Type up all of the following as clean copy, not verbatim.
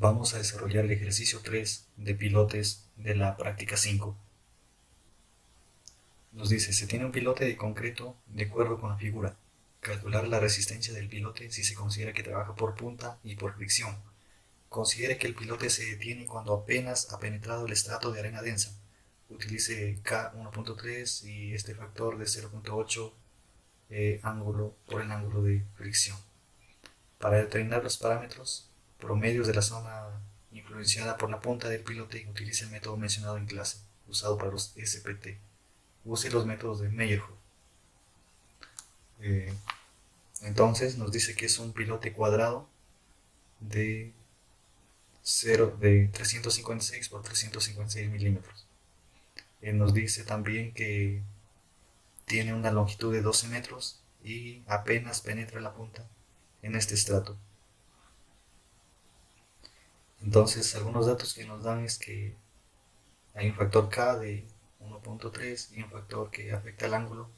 Vamos a desarrollar el ejercicio 3 de pilotes de la práctica 5. Nos dice, se tiene un pilote de concreto de acuerdo con la figura. Calcular la resistencia del pilote si se considera que trabaja por punta y por fricción. Considere que el pilote se detiene cuando apenas ha penetrado el estrato de arena densa. Utilice K 1.3 y este factor de 0.8 ángulo por el ángulo de fricción. Para determinar los parámetros promedios de la zona influenciada por la punta del pilote, utilice el método mencionado en clase, usado para los SPT. Use los métodos de Meyerhof. Entonces nos dice que es un pilote cuadrado de 356 por 356 milímetros. Nos dice también que tiene una longitud de 12 metros y apenas penetra la punta en este estrato. Entonces, algunos datos que nos dan es que hay un factor K de 1.3 y un factor que afecta al ángulo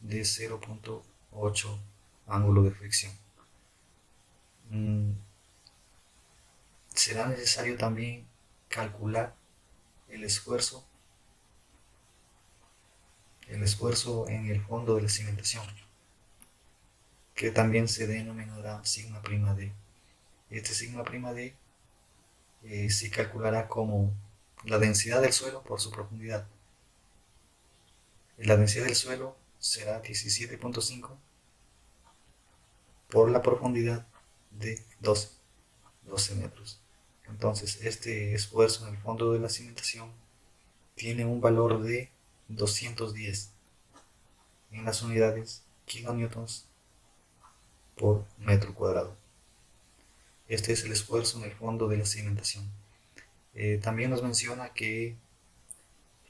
de 0.8 ángulo de fricción. Será necesario también calcular el esfuerzo en el fondo de la cimentación, que también se denominará sigma prima D. Este sigma prima D se calculará como la densidad del suelo por su profundidad. La densidad del suelo será 17.5 por la profundidad de 12 metros. Entonces, este esfuerzo en el fondo de la cimentación tiene un valor de 210 en las unidades kilonewtons por metro cuadrado. Este es el esfuerzo en el fondo de la cimentación. También nos menciona que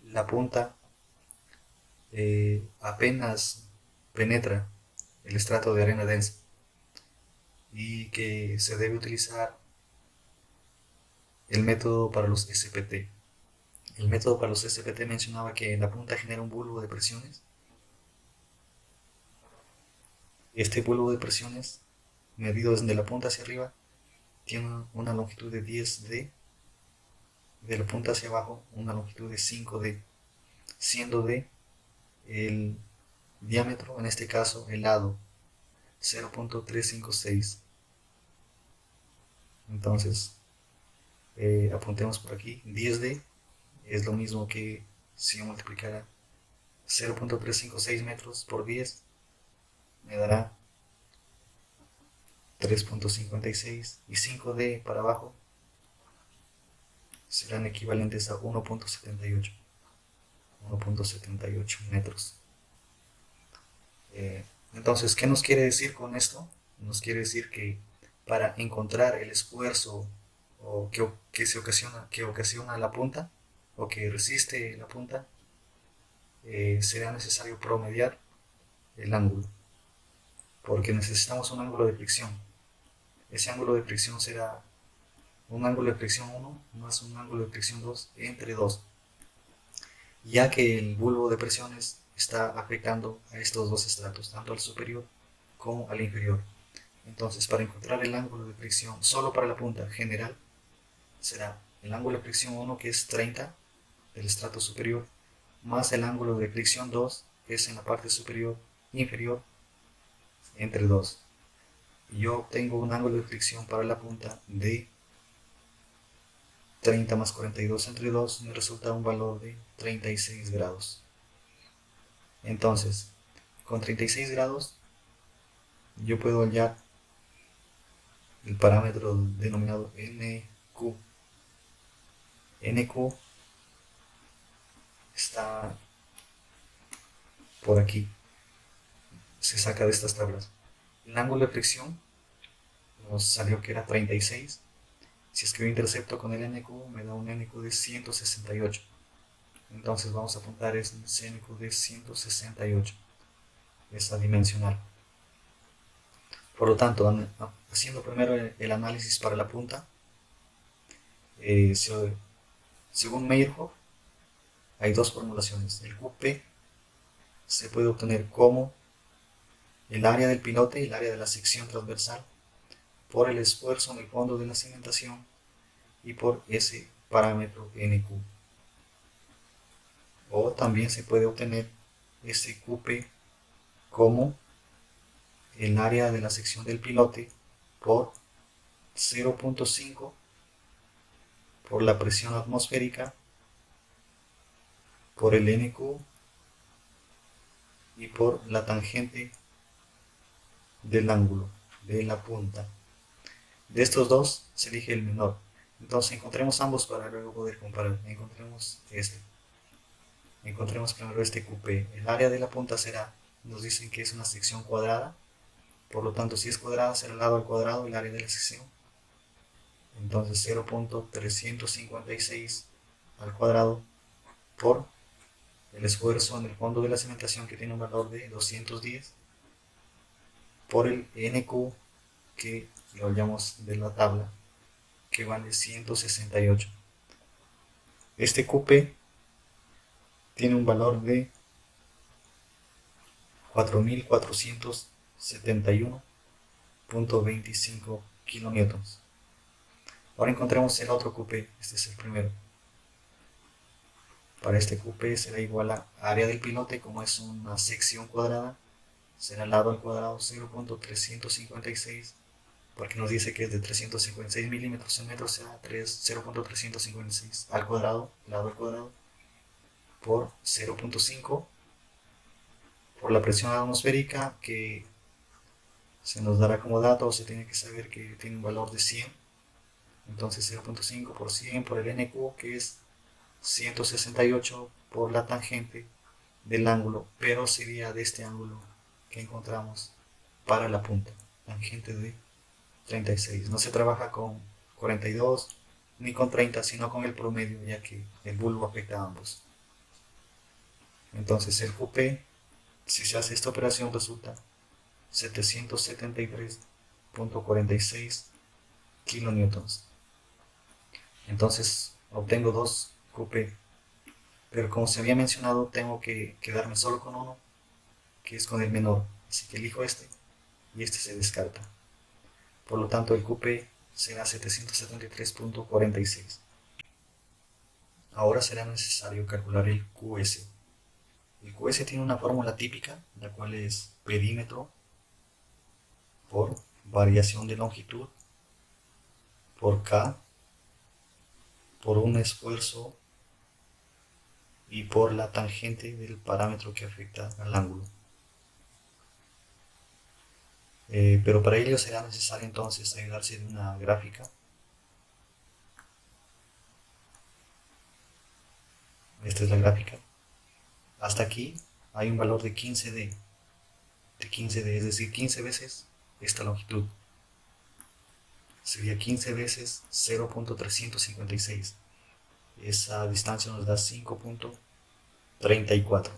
la punta apenas penetra el estrato de arena densa y que se debe utilizar el método para los SPT. El método para los SPT mencionaba que la punta genera un bulbo de presiones. Este bulbo de presiones, medido desde la punta hacia arriba, tiene una longitud de 10D, de la punta hacia abajo una longitud de 5D, siendo D el diámetro, en este caso el lado, 0.356. Entonces, apuntemos por aquí, 10D es lo mismo que si yo multiplicara 0.356 metros por 10, me dará 3.56 y 5D para abajo serán equivalentes a 1.78 metros. Entonces, ¿qué nos quiere decir con esto? Nos quiere decir que para encontrar el esfuerzo que ocasiona la punta o que resiste la punta, será necesario promediar el ángulo, porque necesitamos un ángulo de fricción. Ese ángulo de fricción será un ángulo de fricción 1 más un ángulo de fricción 2 entre 2, ya que el bulbo de presiones está afectando a estos dos estratos, tanto al superior como al inferior. Entonces, para encontrar el ángulo de fricción solo para la punta general, será el ángulo de fricción 1, que es 30 del estrato superior, más el ángulo de fricción 2, que es en la parte superior inferior, entre 2. Yo obtengo un ángulo de fricción para la punta de 30 más 42 entre 2, me resulta un valor de 36 grados. Entonces, con 36 grados, yo puedo hallar el parámetro denominado NQ. NQ está por aquí, se saca de estas tablas. El ángulo de fricción nos salió que era 36. Si es que yo intercepto con el NQ, me da un NQ de 168. Entonces vamos a apuntar ese NQ de 168, esa dimensional. Por lo tanto, haciendo primero el análisis para la punta, según Meyerhof, hay dos formulaciones. El QP se puede obtener como el área del pilote y el área de la sección transversal por el esfuerzo en el fondo de la cimentación y por ese parámetro NQ. O también se puede obtener este QP como el área de la sección del pilote por 0.5 por la presión atmosférica por el NQ y por la tangente del ángulo de la punta. De estos dos se elige el menor. Entonces encontremos ambos para luego poder comparar. Encontremos primero este QP. El área de la punta será, nos dicen que es una sección cuadrada. Por lo tanto, si es cuadrada, será el lado al cuadrado el área de la sección. Entonces 0.356 al cuadrado por el esfuerzo en el fondo de la cimentación, que tiene un valor de 210, por el NQ, que lo hallamos de la tabla, que vale 168. Este QP tiene un valor de 4471.25 kilonewtons. Ahora encontremos el otro QP, este es el primero. Para este QP será igual a área del pilote, como es una sección cuadrada, será lado al cuadrado 0.356, porque nos dice que es de 356 milímetros en metros, será 0.356 al cuadrado, lado al cuadrado, por 0.5, por la presión atmosférica, que se nos dará como dato, o se tiene que saber que tiene un valor de 100. Entonces 0.5 por 100 por el NQ, que es 168 por la tangente del ángulo, pero sería de este ángulo que encontramos para la punta, tangente de 36. No se trabaja con 42 ni con 30, sino con el promedio, ya que el bulbo afecta a ambos. Entonces el QP, si se hace esta operación, resulta 773.46 kilonewtons. Entonces obtengo dos QP, pero como se había mencionado, tengo que quedarme solo con uno, que es con el menor, así que elijo este y este se descarta. Por lo tanto, el QP será 773.46. Ahora será necesario calcular el QS. El QS tiene una fórmula típica, la cual es perímetro por variación de longitud por K por un esfuerzo y por la tangente del parámetro que afecta al ángulo. Pero para ello será necesario entonces ayudarse de una gráfica. Esta es la gráfica. Hasta aquí hay un valor de 15D, es decir, 15 veces esta longitud. Sería 15 veces 0.356. Esa distancia nos da 5.34.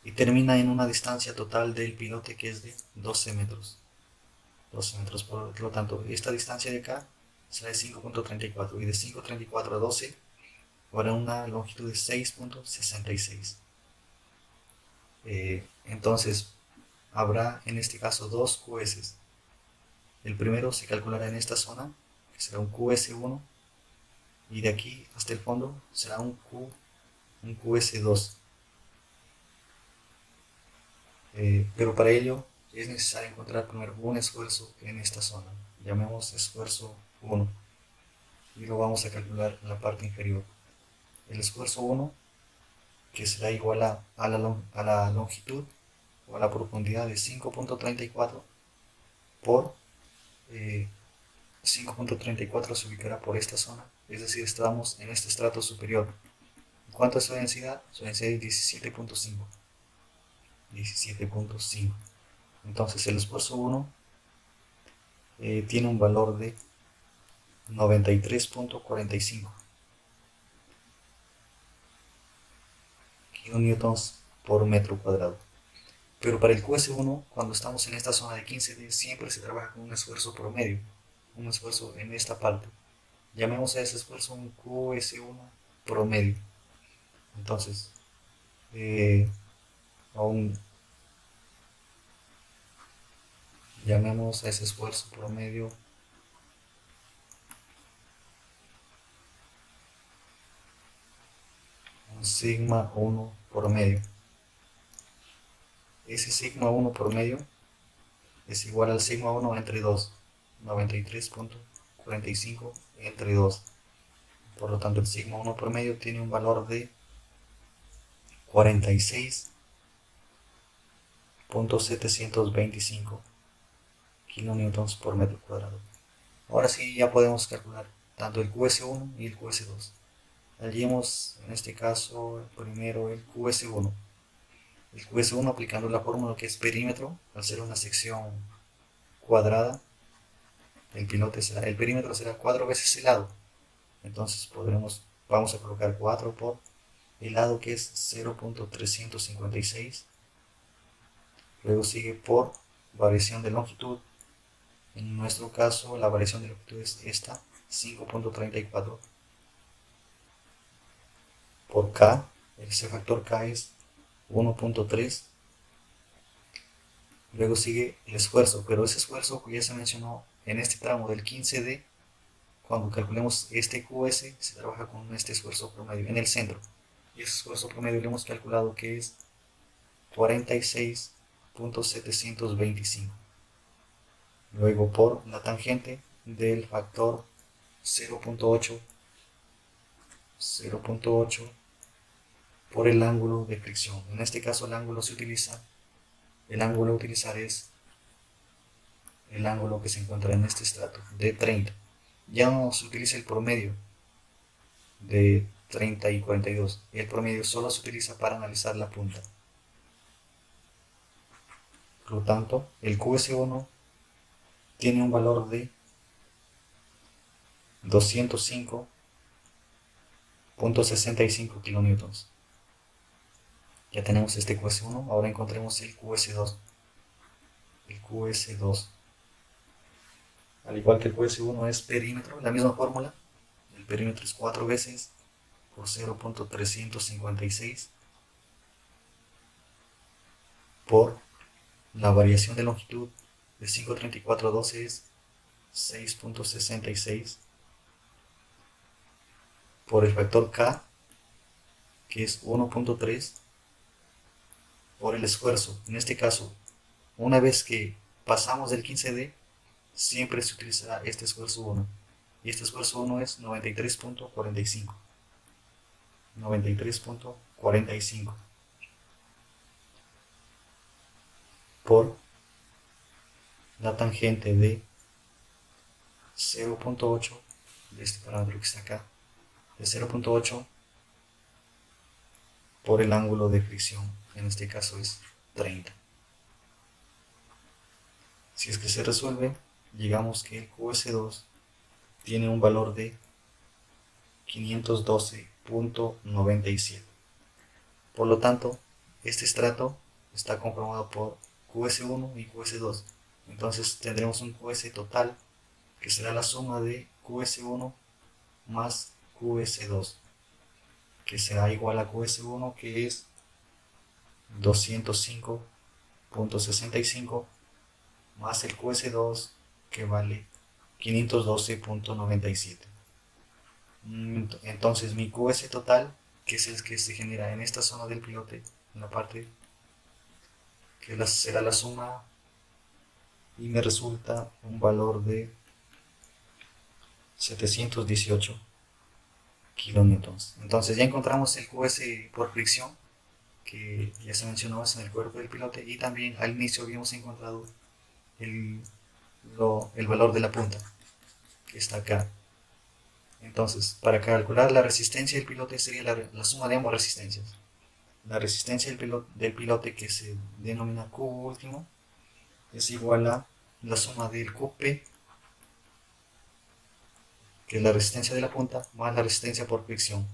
Y termina en una distancia total del pilote que es de 12 metros. 12 metros, por lo tanto, esta distancia de acá será de 5.34. Y de 5.34 a 12 habrá una longitud de 6.66. Entonces, habrá en este caso dos QS. El primero se calculará en esta zona, que será un QS1, y de aquí hasta el fondo será un QS2. Pero para ello es necesario encontrar primero un esfuerzo en esta zona. Llamemos esfuerzo 1 y lo vamos a calcular en la parte inferior. El esfuerzo 1, que será igual a la longitud o a la profundidad de 5.34 por 5.34 se ubicará por esta zona, es decir, estamos en este estrato superior. ¿Cuánto es su densidad? Su densidad es 17.5. 17.5. Entonces el esfuerzo 1 tiene un valor de 93.45 kilonewtons por metro cuadrado. Pero para el QS1, cuando estamos en esta zona de 15D, siempre se trabaja con un esfuerzo promedio, un esfuerzo en esta parte. Llamemos a ese esfuerzo un QS1 promedio. Entonces, aún llamemos a ese esfuerzo promedio sigma 1 por medio. Ese sigma 1 por medio es igual al sigma 1 entre 2, 93.45 entre 2. Por lo tanto, el sigma 1 por medio tiene un valor de 46.725 kilonewtons por metro cuadrado. Ahora sí ya podemos calcular tanto el QS1 y el QS2. Hallemos en este caso primero el QS1. El QS1 aplicando la fórmula que es perímetro, al ser una sección cuadrada, el perímetro será 4 veces el lado. Entonces vamos a colocar 4 por el lado que es 0.356. Luego sigue por variación de longitud. En nuestro caso la variación de longitud es esta, 5.34. Por K, ese factor K es 1.3. Luego sigue el esfuerzo, pero ese esfuerzo que ya se mencionó en este tramo del 15D, cuando calculemos este QS, se trabaja con este esfuerzo promedio en el centro. Y ese esfuerzo promedio le hemos calculado que es 46.725. Luego por la tangente del factor 0.8 por el ángulo de fricción. En este caso el ángulo a utilizar es el ángulo que se encuentra en este estrato de 30. Ya no se utiliza el promedio de 30 y 42. El promedio solo se utiliza para analizar la punta. Por lo tanto, el QS1 tiene un valor de 205.65 kilonewtons. Ya tenemos este QS1, ahora encontremos el QS2. El QS2, al igual que el QS1 es perímetro, la misma fórmula. El perímetro es 4 veces por 0.356 por la variación de longitud de 534.12 es 6.66 por el factor K, que es 1.3, por el esfuerzo. En este caso, una vez que pasamos del 15D, siempre se utilizará este esfuerzo 1. Y este esfuerzo 1 es 93.45. 93.45 por la tangente de 0.8 de este parámetro que está acá, de 0.8 por el ángulo de fricción, en este caso es 30. Si es que se resuelve, llegamos que el QS2 tiene un valor de 512.97. Por lo tanto, este estrato está conformado por QS1 y QS2. Entonces tendremos un QS total que será la suma de QS1 más QS2, que será igual a QS1, que es 205.65 más el QS2, que vale 512.97. Entonces mi QS total, que es el que se genera en esta zona del pilote, en la parte que será la suma, y me resulta un valor de 718 kilonewtons. Entonces ya encontramos el QS por fricción, que ya se mencionó en el cuerpo del pilote, y también al inicio habíamos encontrado el valor de la punta, que está acá. Entonces, para calcular la resistencia del pilote sería la suma de ambas resistencias. La resistencia del pilote, que se denomina Q último, es igual a la suma del QP, que es la resistencia de la punta, más la resistencia por fricción,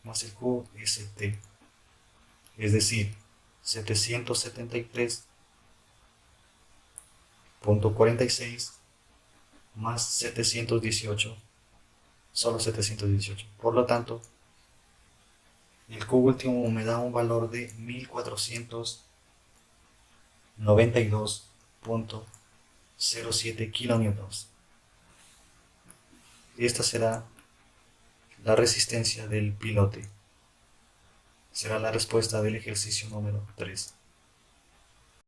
más el QST. Es decir, 773.46 más 718, solo 718. Por lo tanto, el Q último me da un valor de 1492.07 kilonewtons. Esta será la resistencia del pilote. será la respuesta del ejercicio número 3.